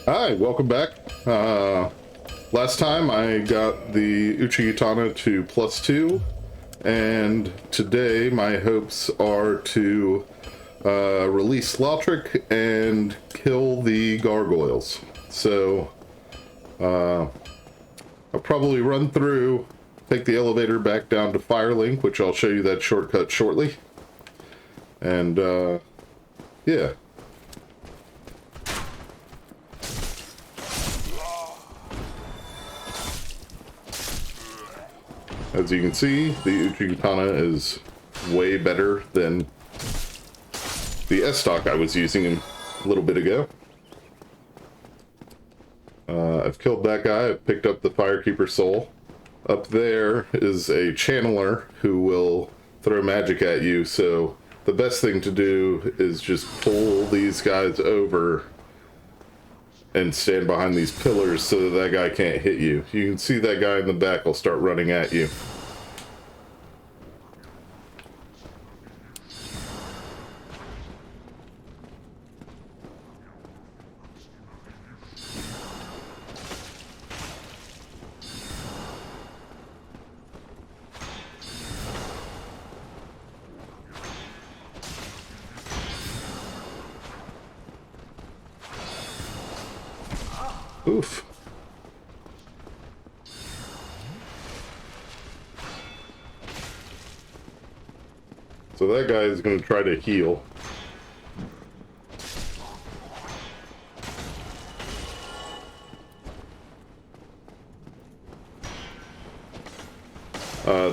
Hi, welcome back. Last time I got the Uchigatana to +2, and today my hopes are to release Lautrec and kill the gargoyles. So, I'll probably run through, take the elevator back down to Firelink, which I'll show you that shortcut shortly. And, yeah. As you can see, the Uchigatana is way better than the S-Stock I was using a little bit ago. I've killed that guy. I've picked up the Firekeeper soul. Up there is a channeler who will throw magic at you, so the best thing to do is just pull these guys over and stand behind these pillars so that guy can't hit you. You can see that guy in the back will start running at you. Oof. So that guy is going to try to heal.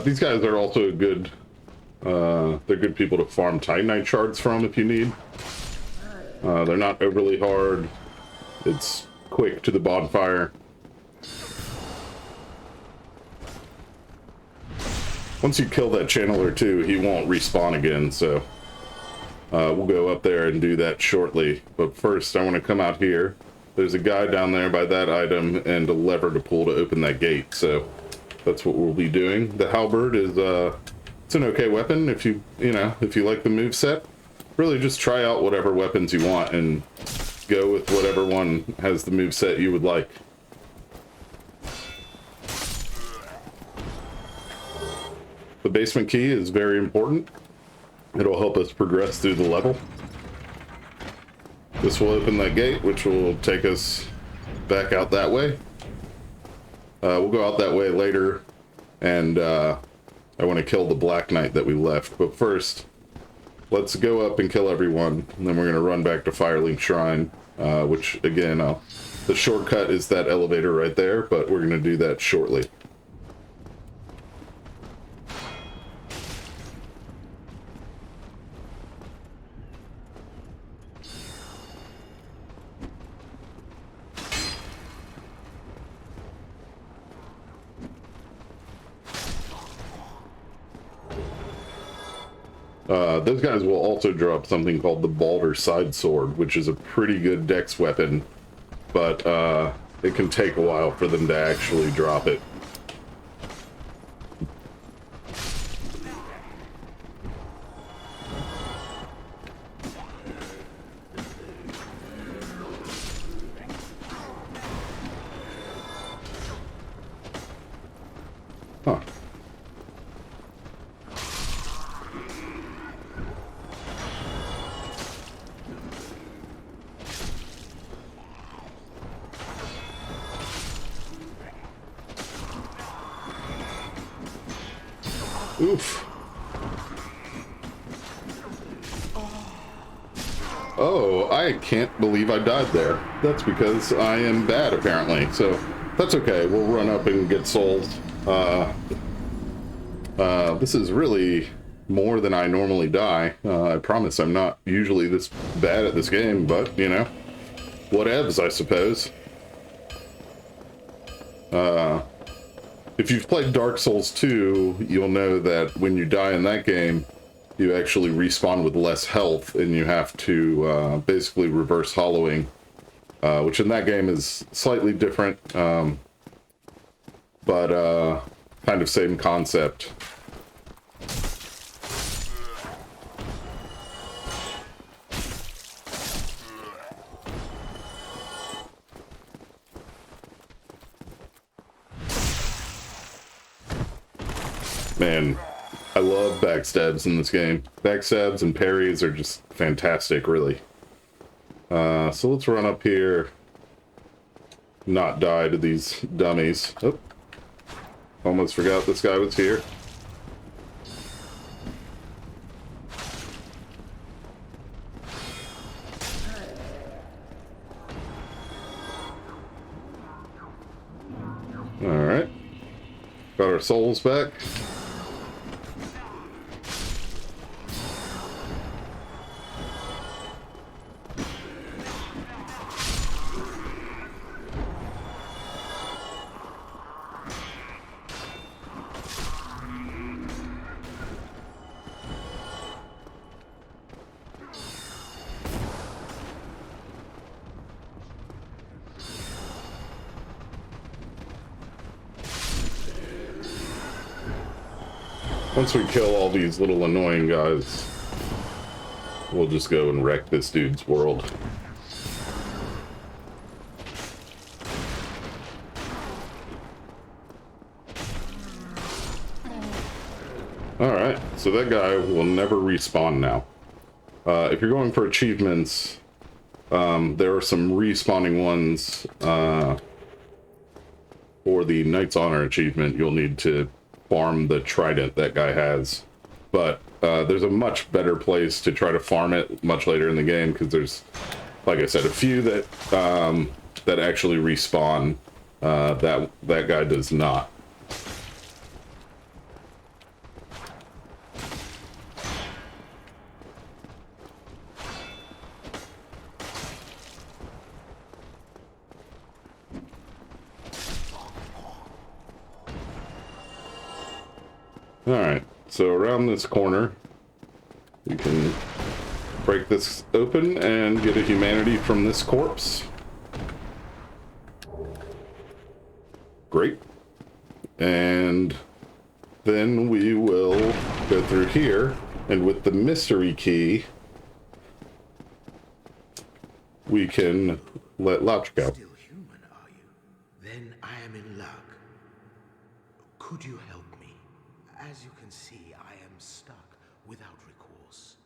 These guys are also good, they're good people to farm Titanite shards from if you need. They're not overly hard. It's quick to the bonfire. Once you kill that channeler too, he won't respawn again, so we'll go up there and do that shortly. But first, I want to come out here. There's a guy down there by that item and a lever to pull to open that gate, so that's what we'll be doing. The halberd is it's an okay weapon if you like the moveset. Really just try out whatever weapons you want and go with whatever one has the moveset you would like. The basement key is very important. It'll help us progress through the level. This will open that gate, which will take us back out that way. We'll go out that way later, and I want to kill the Black Knight that we left. But first, let's go up and kill everyone, and then we're going to run back to Firelink Shrine, which, again, the shortcut is that elevator right there, but we're going to do that shortly. Those guys will also drop something called the Balder Side Sword, which is a pretty good dex weapon, but it can take a while for them to actually drop it. Huh. Oof. Oh, I can't believe I died there. That's because I am bad, apparently. So, that's okay. We'll run up and get souls. This is really more than I normally die. I promise I'm not usually this bad at this game, but, you know, whatevs, I suppose. If you've played Dark Souls 2, you'll know that when you die in that game, you actually respawn with less health, and you have to basically reverse hollowing, which in that game is slightly different, but kind of same concept. Man, I love backstabs in this game. Backstabs and parries are just fantastic, really. So let's run up here. Not die to these dummies. Oh, almost forgot this guy was here. Alright. Got our souls back. Once we kill all these little annoying guys, we'll just go and wreck this dude's world. Alright, so that guy will never respawn now. If you're going for achievements, there are some respawning ones. For the Knight's Honor achievement, you'll need to farm the trident that guy has, but there's a much better place to try to farm it much later in the game, because there's, like I said, a few that that actually respawn. That guy does not. Alright, so around this corner, we can break this open and get a humanity from this corpse. Great. And then we will go through here, and with the mystery key, we can let Lautrec out. Still human, are you? Then I am in luck. Could you help me? As you can see, I am stuck without recourse.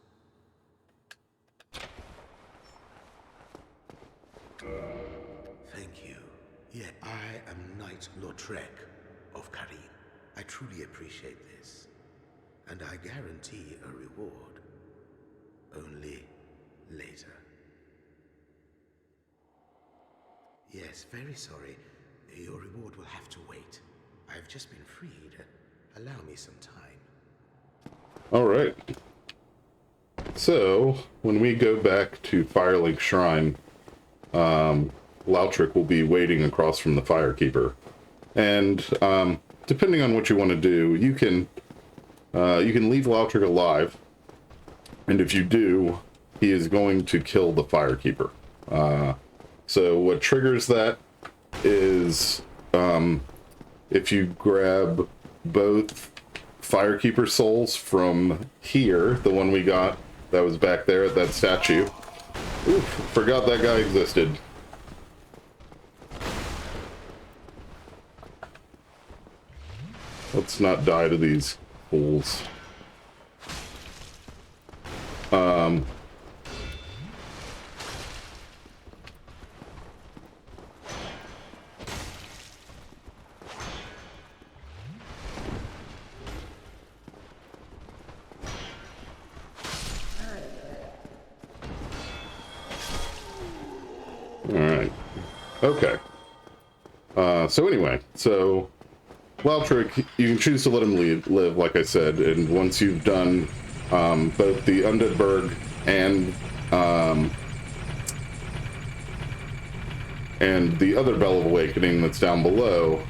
Thank you. Yet I am Knight Lautrec of Karim. I truly appreciate this. And I guarantee a reward. Only later. Yes, very sorry. Your reward will have to wait. I've just been freed. Allow me some time. Alright. So, when we go back to Firelink Shrine, Lautrec will be waiting across from the Firekeeper. And, depending on what you want to do, you can leave Lautrec alive. And if you do, he is going to kill the Firekeeper. So what triggers that is, if you grab both Firekeeper souls from here, the one we got that was back there at that statue. Oof, forgot that guy existed. Let's not die to these fools. Alright. Okay. So anyway, so Lautrec, you can choose to let him live, like I said, and once you've done both the Undead Burg and the other Bell of Awakening that's down below,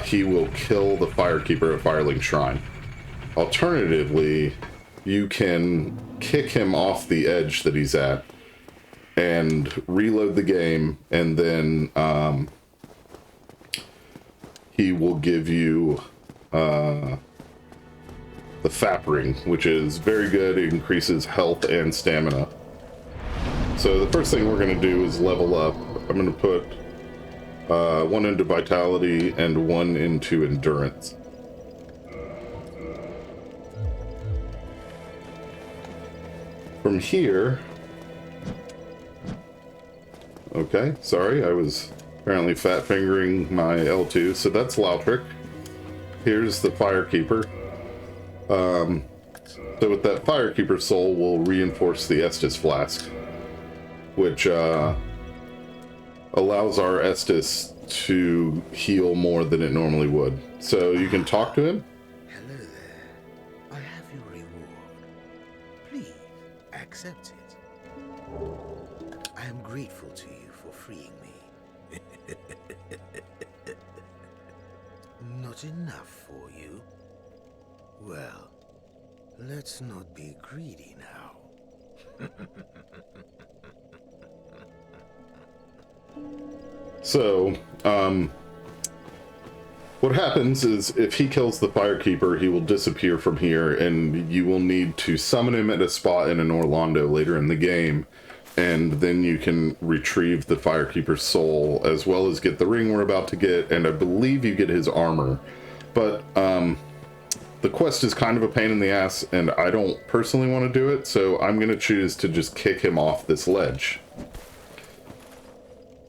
he will kill the Firekeeper at Firelink Shrine. Alternatively, you can kick him off the edge that he's at and reload the game, and then he will give you the Fap Ring, which is very good. It increases health and stamina. So the first thing we're going to do is level up. I'm going to put 1 into Vitality and 1 into Endurance. from here... Okay, sorry, I was apparently fat-fingering my L2, so that's Lautrec. Here's the Firekeeper. So with that Firekeeper soul, we'll reinforce the Estus Flask, which allows our Estus to heal more than it normally would. So you can talk to him. Hello there. I have your reward. Please accept it. I am grateful to you for freeing me. Not enough for you? Well, let's not be greedy now. So, what happens is if he kills the Firekeeper, he will disappear from here, and you will need to summon him at a spot in an Orlando later in the game, and then you can retrieve the Firekeeper's soul, as well as get the ring we're about to get, and I believe you get his armor. But, the quest is kind of a pain in the ass, and I don't personally want to do it, so I'm going to choose to just kick him off this ledge.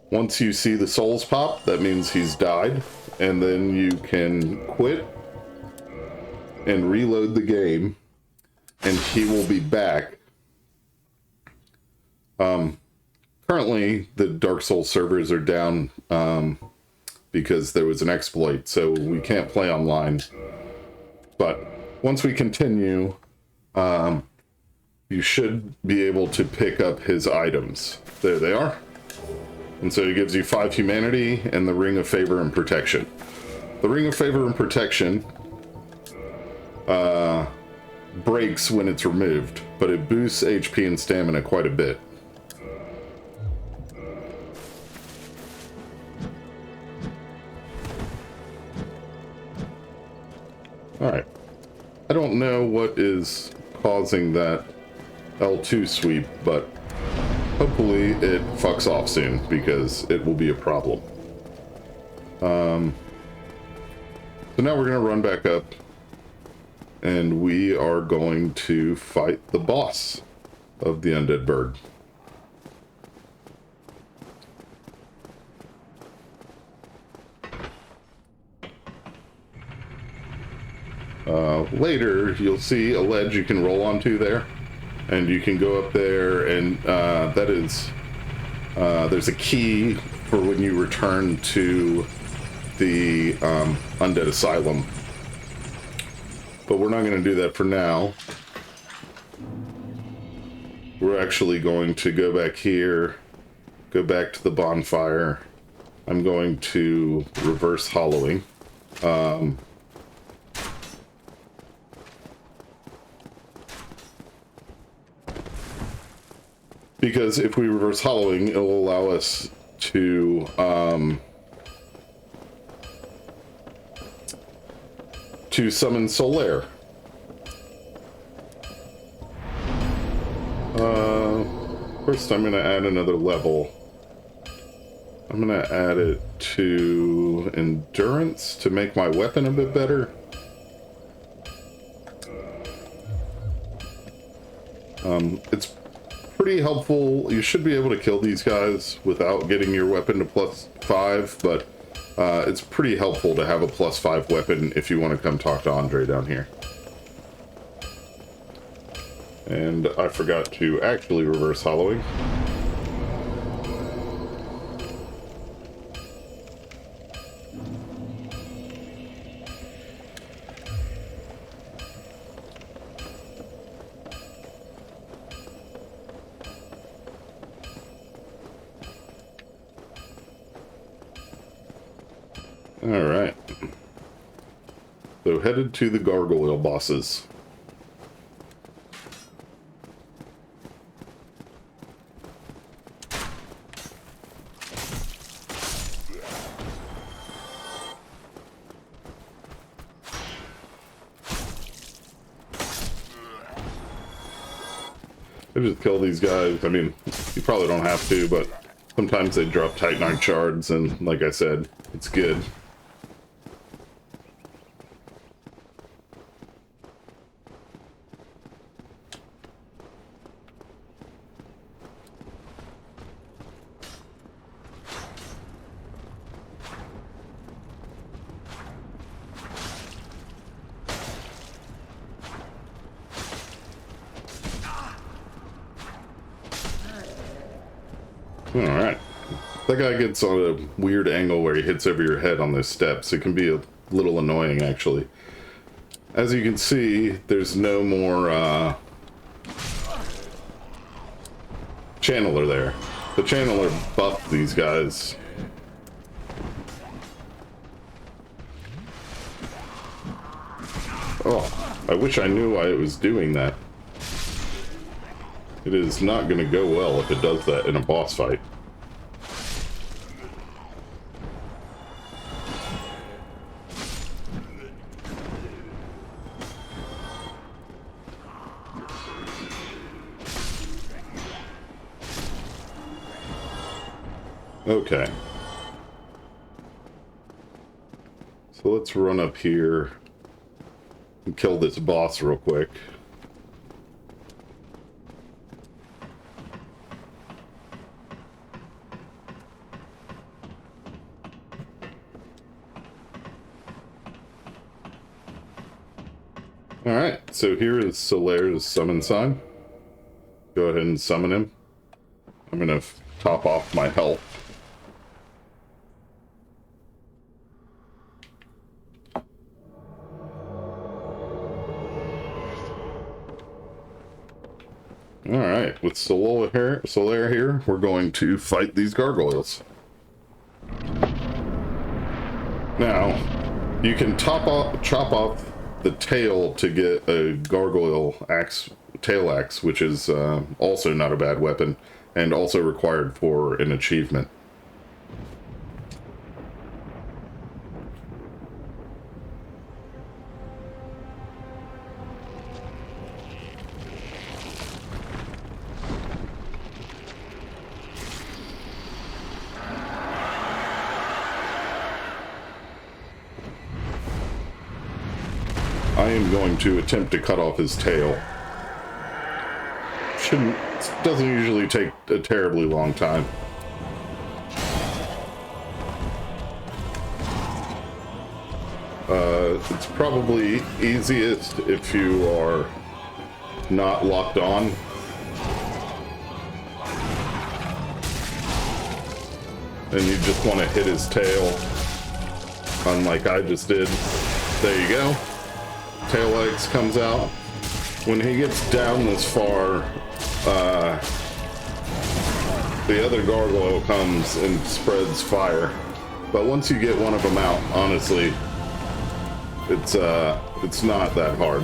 Once you see the souls pop, that means he's died, and then you can quit and reload the game, and he will be back. Currently, the Dark Souls servers are down because there was an exploit, so we can't play online. But once we continue, you should be able to pick up his items. There they are. And so it gives you 5 humanity and the Ring of Favor and Protection. The Ring of Favor and Protection breaks when it's removed, but it boosts HP and stamina quite a bit. Alright. I don't know what is causing that L2 sweep, but hopefully it fucks off soon, because it will be a problem. So now we're going to run back up, and we are going to fight the boss of the undead bird. Later, you'll see a ledge you can roll onto there, and you can go up there, and that is, there's a key for when you return to the undead asylum. But we're not going to do that for now. We're actually going to go back here, go back to the bonfire. I'm going to reverse hollowing. Because if we reverse hollowing, it will allow us to summon Solaire. First, I'm going to add another level. I'm going to add it to Endurance to make my weapon a bit better. It's pretty helpful. You should be able to kill these guys without getting your weapon to +5, but it's pretty helpful to have a +5 weapon if you want to come talk to Andre down here. And I forgot to actually reverse hollowing. Alright. So headed to the Gargoyle bosses. I just kill these guys. I mean, you probably don't have to, but sometimes they drop Titanite shards, and like I said, it's good. Alright. That guy gets on a weird angle where he hits over your head on those steps. It can be a little annoying, actually. As you can see, there's no more channeler there. The channeler buffed these guys. Oh, I wish I knew why it was doing that. It is not going to go well if it does that in a boss fight. Okay. So let's run up here and kill this boss real quick. Alright, so here is Solaire's summon sign. Go ahead and summon him. I'm gonna top off my health. Alright, with Solaire here, we're going to fight these gargoyles. Now, you can chop off the tail to get a gargoyle axe, tail axe, which is also not a bad weapon, and also required for an achievement. I am going to attempt to cut off his tail. Doesn't usually take a terribly long time. It's probably easiest if you are not locked on. And you just want to hit his tail, unlike I just did. There you go. Tail legs comes out. When he gets down this far, the other gargoyle comes and spreads fire. But once you get one of them out, honestly, it's not that hard.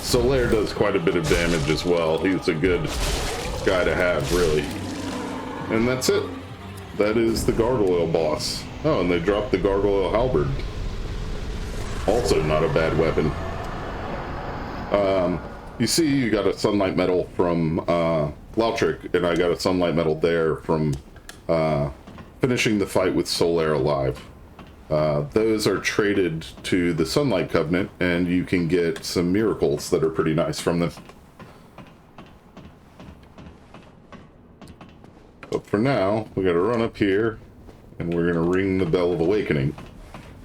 Solaire does quite a bit of damage as well. He's a good guy to have, really. And that's it. That is the gargoyle boss. Oh, and they dropped the gargoyle halberd. Also not a bad weapon. You see, you got a sunlight medal from Lautrec, and I got a sunlight medal there from finishing the fight with Solaire alive. Those are traded to the Sunlight Covenant, and you can get some miracles that are pretty nice from them. But for now, we gotta run up here, and we're gonna ring the Bell of Awakening.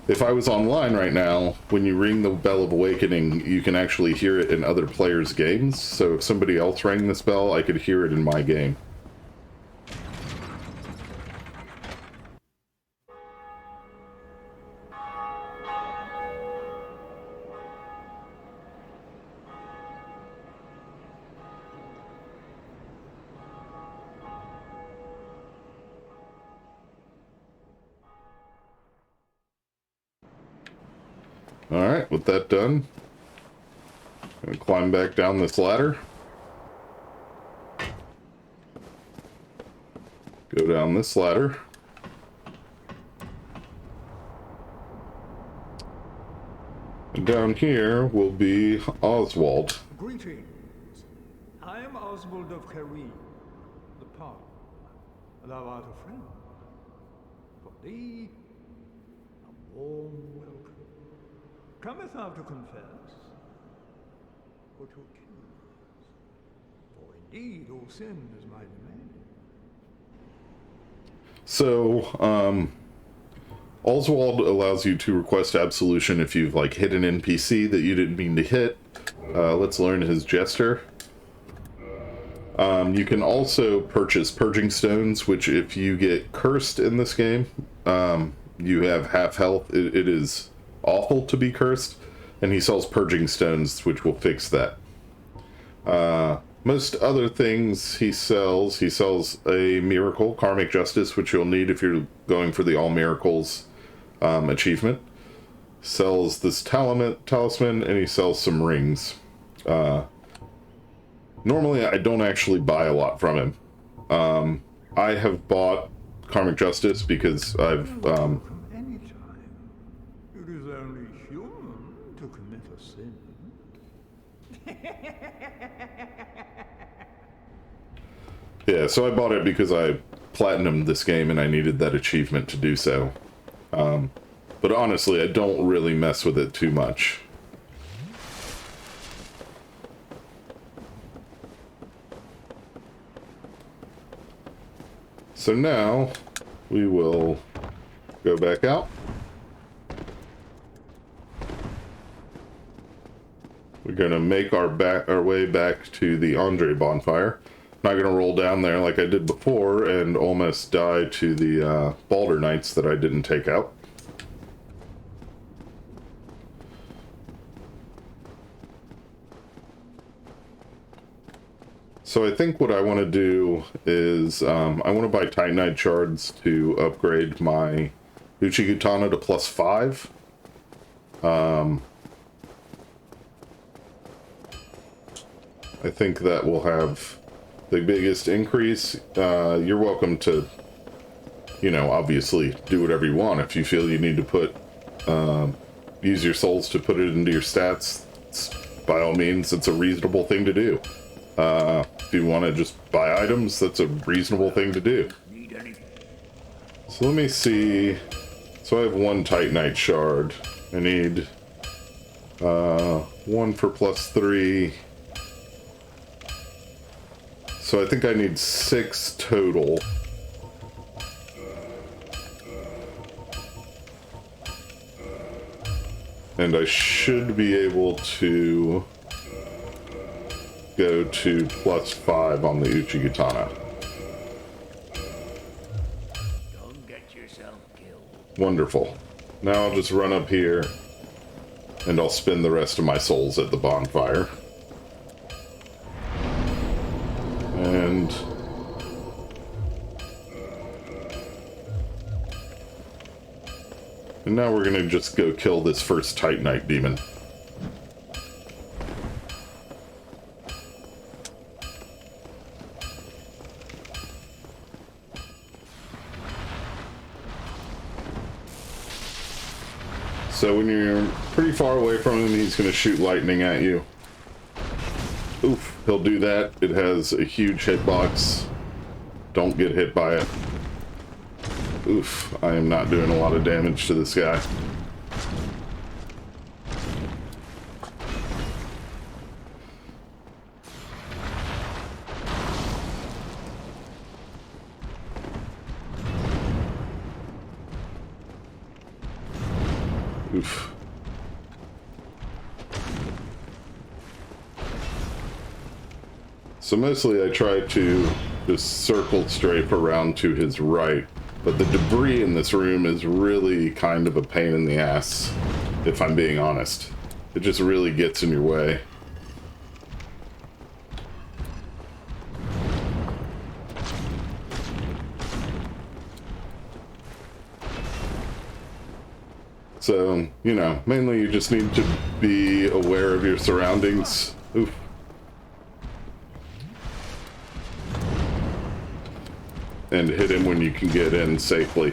If I was online right now, when you ring the Bell of Awakening, you can actually hear it in other players' games. So if somebody else rang this bell, I could hear it in my game. Alright, with that done, I'm gonna climb back down this ladder. Go down this ladder. And down here will be Oswald. Greetings. I am Oswald of Careem, the Path. Thou art a friend. For thee, a warm welcome. Cometh thou to confess, or to accuse? For indeed all sin is my domain. So, Oswald allows you to request absolution if you've, like, hit an NPC that you didn't mean to hit, Let's learn his Jester. You can also purchase Purging Stones, which if you get cursed in this game, you have half health. It is awful to be cursed, and he sells Purging Stones, which will fix that. Most other things he sells a Miracle, Karmic Justice, which you'll need if you're going for the All Miracles achievement. Sells this talisman, and he sells some rings. Normally, I don't actually buy a lot from him. I have bought Karmic Justice because I've... Welcome anytime. It is only human to commit a sin. Yeah, so I bought it because I platinumed this game and I needed that achievement to do so. But honestly, I don't really mess with it too much. So now, we will go back out. We're gonna make our way back to the Andre bonfire. Not gonna roll down there like I did before and almost die to the Balder Knights that I didn't take out. So I think what I want to do is I want to buy Titanite shards to upgrade my Uchigatana to +5. I think that will have the biggest increase. You're welcome to, you know, obviously do whatever you want. If you feel you need to put, use your souls to put it into your stats, by all means, it's a reasonable thing to do. If you want to just buy items, that's a reasonable thing to do. So let me see. So I have one Titanite shard. I need one for +3. So I think I need 6 total. And I should be able to go to +5 on the Uchigatana. Don't get yourself killed. Wonderful. Now I'll just run up here and I'll spend the rest of my souls at the bonfire. And now we're gonna just go kill this first Titanite demon. So when you're pretty far away from him, he's gonna shoot lightning at you. Oof, he'll do that. It has a huge hitbox. Don't get hit by it. Oof, I am not doing a lot of damage to this guy. Oof. So mostly I try to just circle strafe around to his right, but the debris in this room is really kind of a pain in the ass, if I'm being honest. It just really gets in your way. So, you know, mainly you just need to be aware of your surroundings. Oof. And hit him when you can get in safely.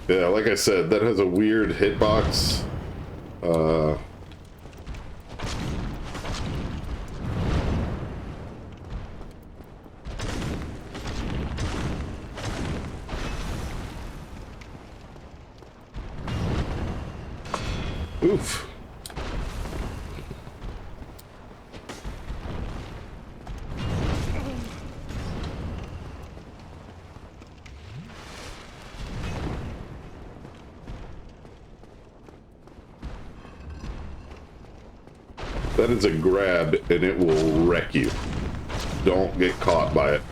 Yeah, like I said, that has a weird hitbox. Oof. That is a grab, and it will wreck you. Don't get caught by it.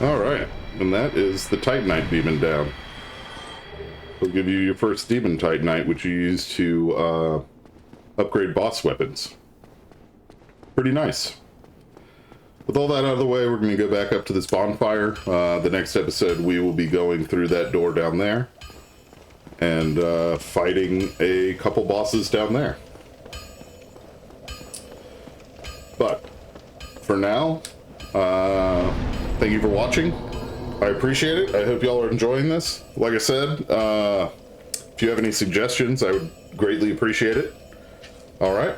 Alright, and that is the Titanite beaming down. It'll give you your first demon Titanite, which you use to upgrade boss weapons. Pretty nice. With all that out of the way, we're going to go back up to this bonfire. The next episode, we will be going through that door down there and fighting a couple bosses down there. But for now, thank you for watching. I appreciate it. I hope y'all are enjoying this. Like I said, if you have any suggestions, I would greatly appreciate it. All right.